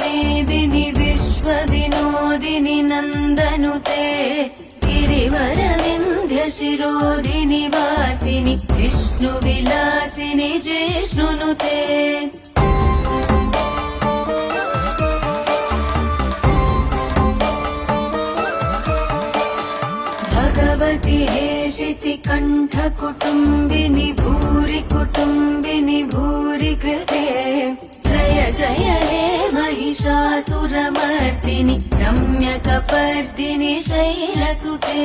मेदिनि विश्वविनोदिनि नन्दनुते गिरिवरविन्ध्यशिरोधिनि वासिनि विष्णुविलासिनि जिष्णुनुते भगवति हेशिति कण्ठकुटुम्बिनि भूरि कुटुम्बिनि भूरि कृते जय जय हे महिषासुरमर्दिनि रम्यकपर्दिनि शैलसुते।